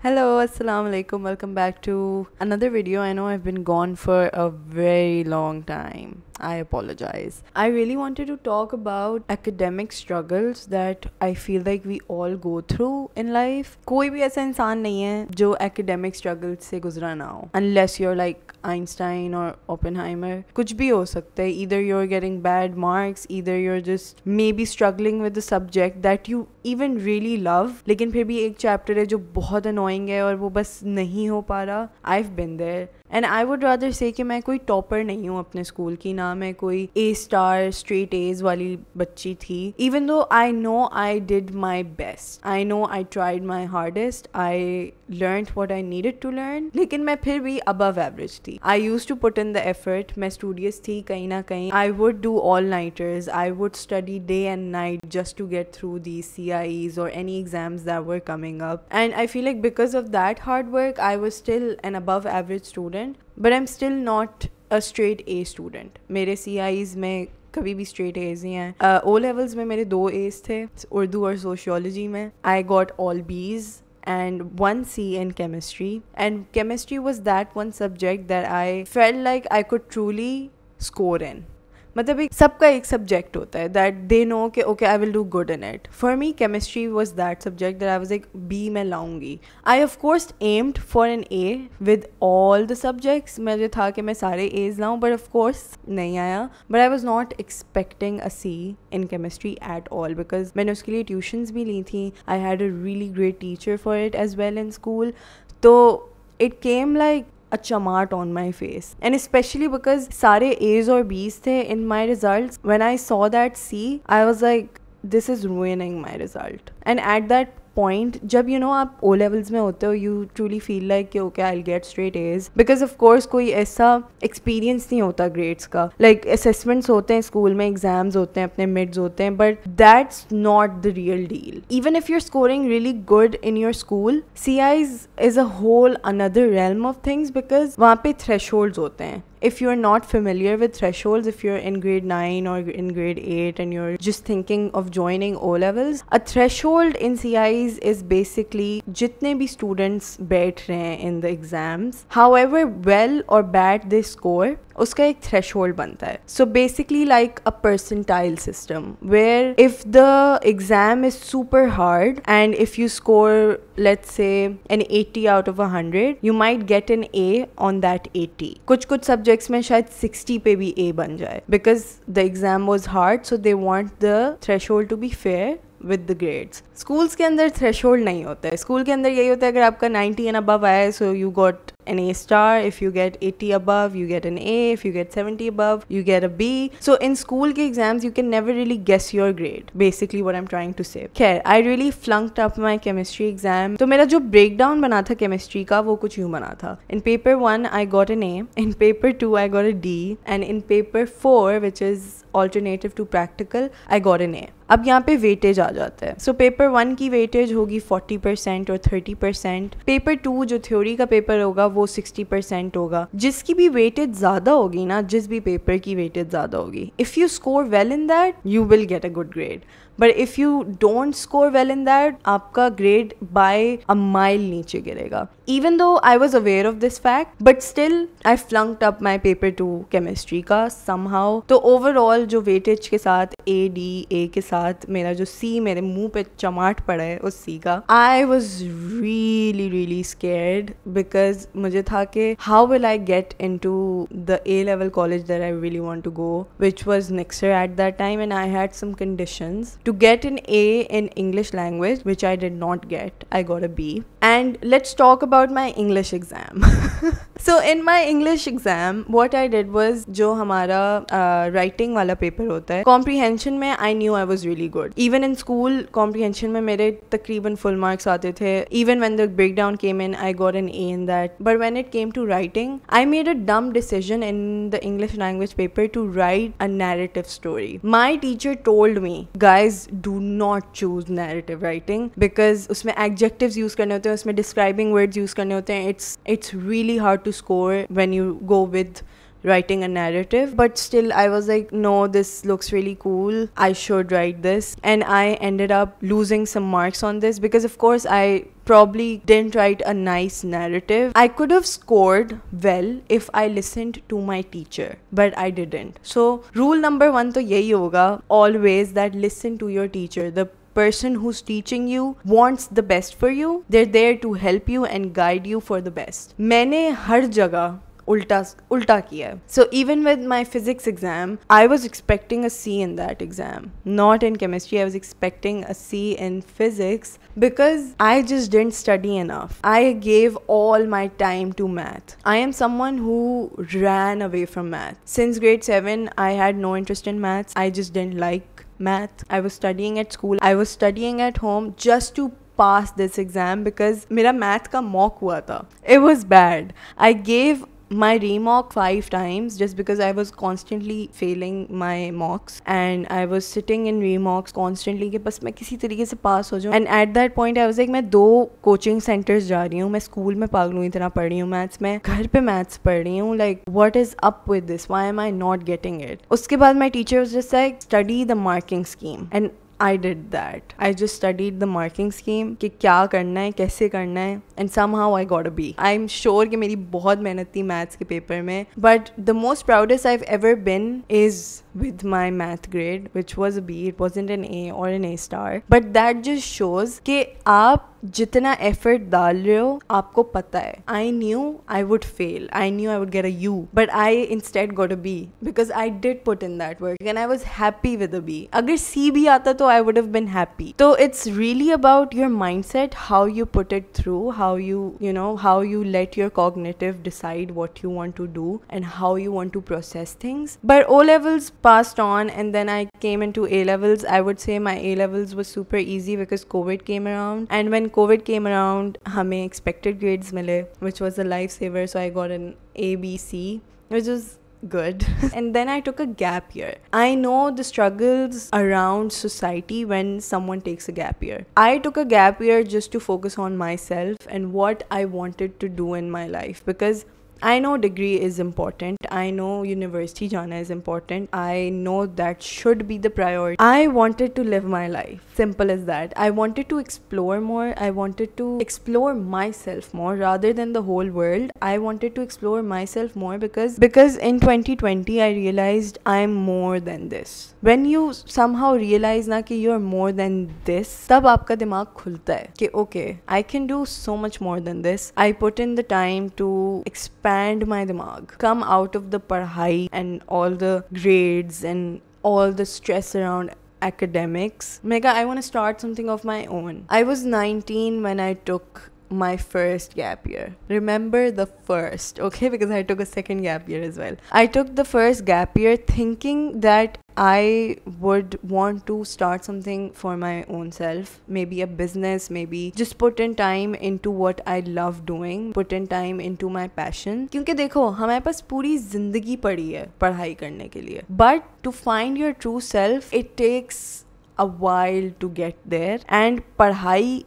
Hello, assalamu alaikum. Welcome back to another video. I know I've been gone for a very long time. I apologize. I really wanted to talk about academic struggles that I feel like we all go through in life. कोई भी ऐसा इंसान नहीं है जो academic struggles से गुजरा ना हो. Unless you're like Einstein or Oppenheimer. कुछ भी हो सकता है. Either you're getting bad marks, either you're just maybe struggling with the subject that you even really love. लेकिन फिर भी एक chapter है जो बहुत annoying है और वो बस नहीं हो पा रहा. I've been there. And I would rather से कि मैं कोई टॉपर नहीं हूँ अपने स्कूल की, ना मैं कोई ए स्टार स्ट्रेट एज वाली बच्ची थी. Even though I know I did my best, I know I tried my hardest, I learn what I needed to learn, लेकिन मैं फिर भी अबव एवरेज थी. I used to put in the effort. मैं studious थी कहीं ना कहीं. I would do all nighters. I would study day and night just to get through the CIEs or any exams that were coming up. And I feel like because of that hard work, I was still an above average student. But I'm still not a straight A student. मेरे CIEs में कभी भी straight A's नहीं हैं. O levels में मेरे 2 A's थे, उर्दू और sociology में. I got all B's and 1 C in chemistry. And chemistry was that one subject that I felt like I could truly score in. मतलब एक सबका एक सब्जेक्ट होता है दैट दे नो कि okay I will do good in it. For me chemistry was that subject that I was like B मैं लाऊंगी. I of course aimed for an A with all the subjects. मुझे था कि मैं सारे as लाऊं, but of course नहीं आया. But I was not expecting a C in chemistry at all because मैंने उसके लिए ट्यूशन्स भी ली थी. I had a really great teacher for it as well in school. तो it came like a chamat on my face, and especially because सारे A's और B's थे in my results. When I saw that C, I was like, this is ruining my result. And at that point, जब you know आप O levels में होते हो, you truly feel like कि okay I'll get straight A's because of course कोई ऐसा experience नहीं होता grades का. Like assessments होते हैं स्कूल में, exams होते हैं, अपने mids होते हैं, but that's not the real deal. Even if you're scoring really good in your school, CIs is a whole another realm of things because वहाँ पे thresholds होते हैं. If you're not familiar with thresholds, if you're in grade 9 or in grade 8 and you're just thinking of joining O levels, a threshold in CIs is basically जितने भी students बैठ रहे हैं in the exams, however well or bad they score, उसका एक threshold बनता है. So basically like a percentile system where if the exam is super hard and if you score let's say an 80 out of 100, you might get an A on that 80. कुछ subjects में शायद 60 पे भी A बन जाए because the exam was hard, so they want the threshold to be fair with the grades. Schools के अंदर threshold नहीं होता है. School के अंदर यही होता है अगर आपका 90 and above आया so you got an A star. If you get 80 above, you get an A. If you get 70 above, you get a B. So in school के exams, you can never really guess your grade. Basically what I'm trying to say. खैर, I really flunked up my chemistry exam. तो मेरा जो breakdown बना था chemistry का वो कुछ यूँ बना था. In paper 1, I got an A. In paper 2, I got a D. And in paper 4, which is alternative to practical, I got an A. अब यहाँ पे वेटेज आ जाता है. सो पेपर 1 की वेटेज होगी 40% और 30%. पेपर 2 जो थ्योरी का पेपर होगा वो 60% होगा. जिसकी भी वेटेज ज़्यादा होगी ना, जिस भी पेपर की वेटेज ज़्यादा होगी, if you score well in that you will get a good grade. But if you don't score well in that आपका ग्रेड बाय अ माइल नीचे गिरेगा. Even though I was aware of this fact but still I flunked up my paper 2 chemistry का somehow. तो overall जो weightage के साथ A के साथ मेरा जो C मेरे मुंह पे चमाट पड़ा है उस C का, I was really scared because मुझे था कि how will I get into the A level college that I really want to go, which was Nixer at that time, and I had some conditions. To get an A in English language, which I did not get, I got a B. And let's talk about my English exam. So in my English exam, what I did was जो हमारा writing वाला paper होता है, comprehension में I knew I was really good. Even in school, comprehension में मेरे तकरीबन full marks आते थे. Even when the breakdown came in, I got an A in that. But when it came to writing, I made a dumb decision in the English language paper to write a narrative story. My teacher told me, guys, do not choose narrative writing because उसमें adjectives use करने होते हैं, उसमें describing words use करने होते हैं. It's really hard to score when you go with writing a narrative, but still I was like, no, this looks really cool, I should write this. And I ended up losing some marks on this because of course I probably didn't write a nice narrative. I could have scored well if I listened to my teacher, but I didn't. So rule number 1 तो यही होगा always, that listen to your teacher. The person who's teaching you wants the best for you. They're there to help you and guide you for the best. मैंने हर जगह उल्टा किया. So even with my physics exam, I was expecting a C in that exam. Not in chemistry, I was expecting a C in physics because I just didn't study enough. I gave all my time to math. I am someone who ran away from math. Since grade 7, I had no interest in maths. I just didn't like math. I was studying at school. I was studying at home just to pass this exam because मेरा math का mock हुआ था. It was bad. I gave my remock 5 times just because I was constantly failing my mocks and I was sitting in remocks constantly कि बस मैं किसी तरीके से पास हो जाऊँ. And at that point I was like, मैं 2 coaching centers जा रही हूँ, मैं स्कूल में पागलों की तरह पढ़ रही हूँ मैथ्स में, घर पे मैथ्स पढ़ रही हूँ, like what is up with this, why am I not getting it. उसके बाद my teacher was just like, study the marking scheme. And I did that. I just studied the marking scheme कि क्या करना है, कैसे करना है, and somehow I got a B. I'm sure कि मेरी बहुत मेहनत थी मैथ्स के पेपर में, but the most proudest I've ever been is with my math grade, which was a B. It wasn't an A or an A star, but that just shows कि आप जितना एफर्ट डाल रहे हो आपको पता है. I knew I would fail. I knew I would get a U, but I instead got a B because I did put in that work and I was happy with a B. अगर C भी आता तो I would have been happy. So it's really about your mindset, how you put it through, how you let your cognitive decide what you want to do and how you want to process things. But O levels passed on and then I came into A levels. I would say my A levels was super easy because COVID came around, and when COVID came around हमें expected grades मिले, which was a lifesaver. So I got an ABC, which was good. And then I took a gap year. I know the struggles around society when someone takes a gap year. I took a gap year just to focus on myself and what I wanted to do in my life because I know degree is important. I know university jana is important. I know that should be the priority. I wanted to live my life. Simple as that. I wanted to explore more. I wanted to explore myself more rather than the whole world. I wanted to explore myself more because in 2020 I realized I'm more than this. When you somehow realize na कि you're more than this, तब आपका दिमाग खुलता है कि okay, I can do so much more than this. I put in the time to expand my dimag, come out of the padhai and all the grades and all the stress around academics. Mega, I want to start something of my own. I was 19 when I took my first gap year. Remember the first, okay? Because I took a second gap year as well. I took the first gap year thinking that I would want to start something for my own self, maybe a business, maybe just put in time into what I love doing, put in time into my passion. क्योंकि देखो हमारे पास पूरी जिंदगी पड़ी है पढ़ाई करने के लिए, but to find your true self it takes a while to get there, and पढ़ाई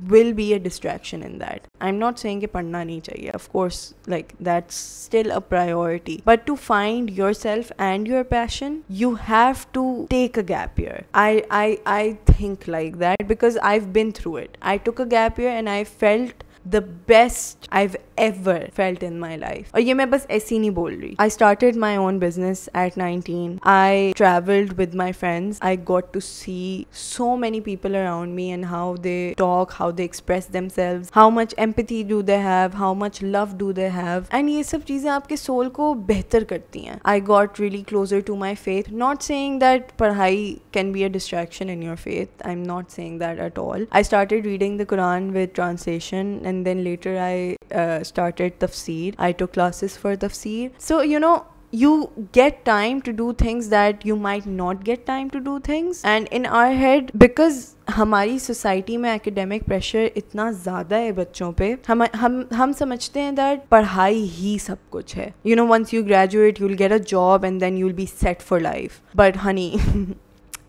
will be a distraction in that. I'm not saying कि पढ़ना नहीं चाहिए, of course, like that's still a priority, but to find yourself and your passion you have to take a gap year. I think like that because I've been through it. I took a gap year and I felt the best I've ever felt in my life. और ये मैं बस ऐसी नहीं बोल रही. I started my own business at 19. I traveled with my friends. I got to see so many people around me and how they talk, how they express themselves, how much empathy do they have, how much love do they have, and ये सब चीज़ें आपके soul को बेहतर करती हैं. I got really closer to my faith. Not saying that पढ़ाई can be a distraction in your faith. I'm not saying that at all. I started reading the Quran with translation, and then later I started tafsir. I took classes for tafsir. So you get time to do things that you might not get time to do things. And in our head, because हमारी society में academic pressure इतना ज़्यादा है बच्चों पे, हम समझते हैं दैट पढ़ाई ही सब कुछ है. once you graduate you'll get a job and then you'll be set for life. But honey,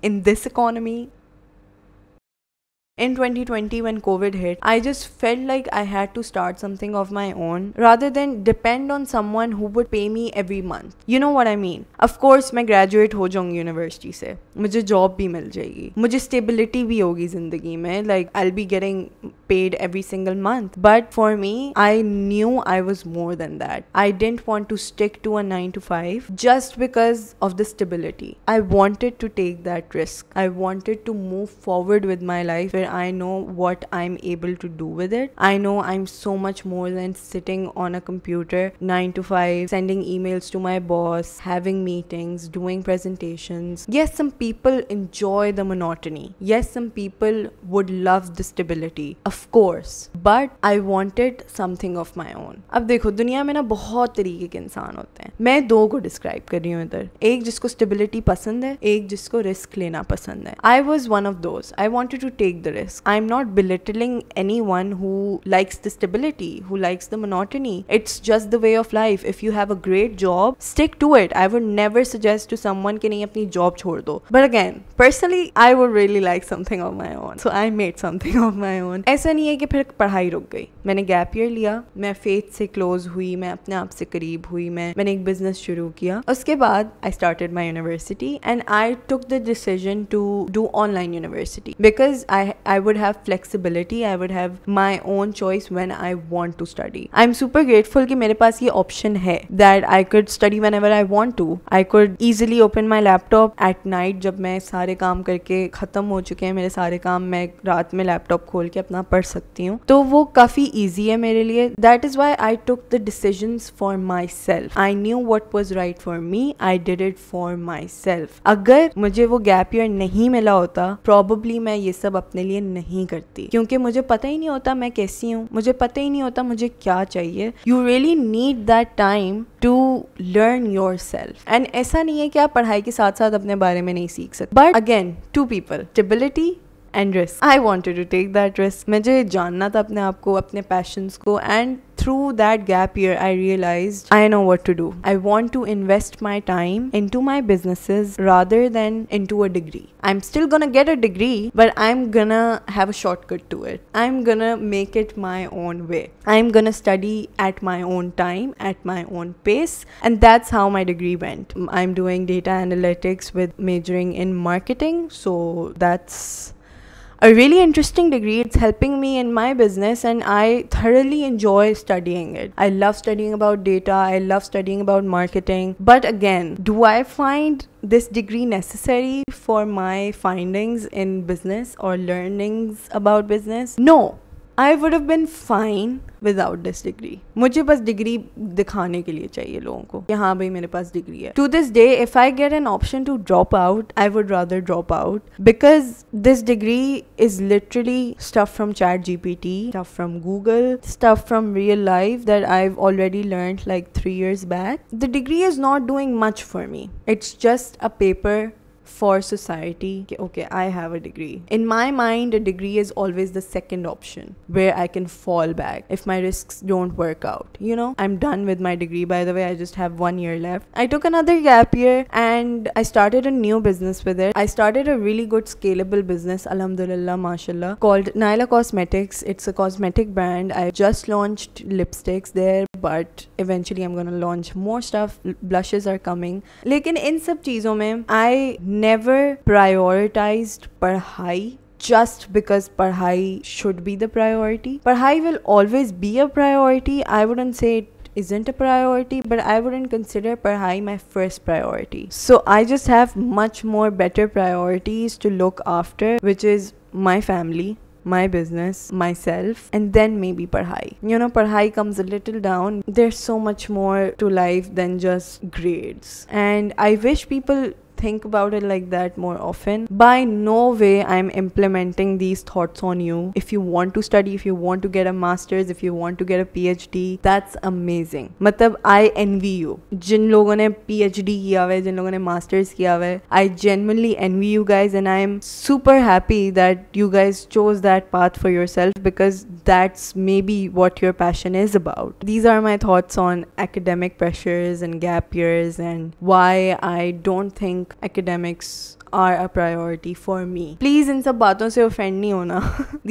in this economy In 2020, when COVID hit, I just felt like I had to start something of my own rather than depend on someone who would pay me every month. You know what I mean? Of course, मैं graduate हो जाऊंगी university से, मुझे job भी मिल जाएगी, मुझे stability भी होगी जिंदगी में, like I'll be getting paid every single month. But for me, I knew I was more than that. I didn't want to stick to a 9 to 5 just because of the stability. I wanted to take that risk. I wanted to move forward with my life where I know what I'm able to do with it. I know I'm so much more than sitting on a computer 9 to 5, sending emails to my boss, having meetings, doing presentations. Yes, some people enjoy the monotony. Yes, some people would love the stability. Of course, but I wanted something of my own. अब देखो, दुनिया में ना बहुत तरीके के इंसान होते हैं. मैं दो को डिस्क्राइब कर रही हूँ इधर. एक जिसको स्टेबिलिटी पसंद है, एक जिसको रिस्क लेना पसंद है. I was one of those. I wanted to take the risk. I'm not belittling anyone who likes the stability, who likes the monotony. It's just the way of life. If you have a great job, stick to it. I would never suggest to someone कि नहीं अपनी job छोड़ दो. But again, personally, I would really like something of my own. So I made something of my own. ऐसा नहीं है कि फिर पढ़ाई रुक गई. मैंने गैप ईयर लिया, मैं फेथ से क्लोज हुई, मैं अपने आप से करीब हुई, मैंने एक बिजनेस शुरू किया. उसके बाद I started my university and I took the decision to do online university because I would have flexibility. I would have my own choice when I want to study. I'm super grateful कि मेरे पास ये option है that I could study whenever I want to. I could easily open my laptop at night जब मैं सारे काम करके ख़त्म हो चुके हैं मेरे सारे काम, मैं रात में लैपटॉप खोल के अपना पढ़ सकती हूँ. तो वो काफ़ी easy है मेरे लिए. That is why I took the decisions for myself. I knew what was right for me. I did it for myself. अगर मुझे वो gap year नहीं मिला होता, probably मैं ये सब अपने लिए नहीं करती, क्योंकि मुझे पता ही नहीं होता मैं कैसी हूँ, मुझे पता ही नहीं होता मुझे क्या चाहिए. You really need that time to learn yourself. And ऐसा नहीं है कि आप पढ़ाई के साथ साथ अपने बारे में नहीं सीख सकते. But again, two people, stability and risk. I wanted to take that risk. मुझे जानना था अपने आप को, अपने passions को, and through that gap year I realized I know what to do. I want to invest my time into my businesses rather than into a degree. I'm still gonna get a degree, but I'm gonna have a shortcut to it. I'm gonna make it my own way. I'm gonna study at my own time, at my own pace, and that's how my degree went. I'm doing data analytics with majoring in marketing, so that's a really interesting degree. It's helping me in my business and I thoroughly enjoy studying it. I love studying about data. I love studying about marketing. But again, do I find this degree necessary for my findings in business or learnings about business? No. I would have been fine without this degree. मुझे बस degree दिखाने के लिए चाहिए लोगों को कि हाँ भाई मेरे पास डिग्री है. To this day, if I get an option to drop out, I would rather drop out because this degree is literally stuff from ChatGPT, stuff from Google, stuff from real life that I've already learned like 3 years back. The degree is not doing much for me. It's just a paper for society. Okay, I have a degree. In my mind, a degree is always the second option where I can fall back if my risks don't work out. You know, I'm done with my degree, by the way. I just have 1 year left. I took another gap year and I started a new business with it. I started a really good scalable business, alhamdulillah, mashallah, called Naila Cosmetics. It's a cosmetic brand. I just launched lipsticks there, but eventually I'm gonna launch more stuff. Blushes are coming. लेकिन इन सब चीज़ों में I never prioritized पढ़ाई just because पढ़ाई should be the priority. पढ़ाई will always be a priority. I wouldn't say it isn't a priority, but I wouldn't consider पढ़ाई my first priority. So I just have much more better priorities to look after, which is my family, my business, myself, and then maybe padhai. You know, padhai comes a little down. There's so much more to life than just grades. And I wish people think about it like that more often. By no way I'm implementing these thoughts on you. If you want to study, if you want to get a master's, if you want to get a PhD, that's amazing. मतलब I envy you. जिन लोगों ने PhD किया हुआ है, जिन लोगों ने masters किया हुआ है, I genuinely envy you guys and I'm super happy that you guys chose that path for yourself because that's maybe what your passion is about. These are my thoughts on academic pressures and gap years and why I don't think academics are a priority for me. Please इन सब बातों से offend नहीं होना.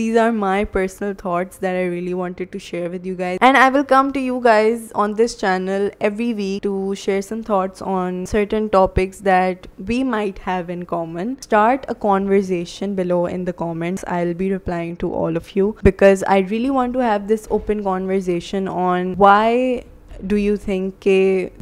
These are my personal thoughts that I really wanted to share with you guys, and I will come to you guys on this channel every week to share some thoughts on certain topics that we might have in common. Start a conversation below in the comments. I'll be replying to all of you because I really want to have this open conversation on why do you think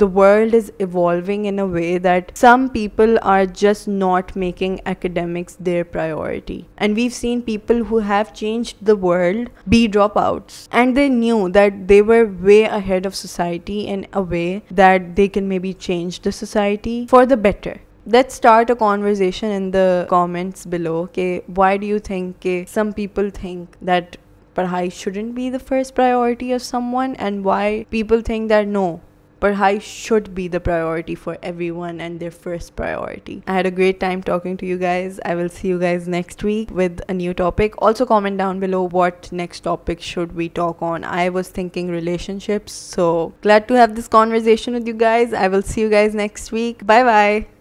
the world is evolving in a way that some people are just not making academics their priority. And we've seen people who have changed the world be dropouts, and they knew that they were way ahead of society in a way that they can maybe change the society for the better. Let's start a conversation in the comments below. Why do you think some people think that Padhai shouldn't be the first priority of someone, and why people think that no, Padhai should be the priority for everyone and their first priority. I had a great time talking to you guys. I will see you guys next week with a new topic. Also comment down below what next topic should we talk on. I was thinking relationships, so glad to have this conversation with you guys. I will see you guys next week. Bye bye.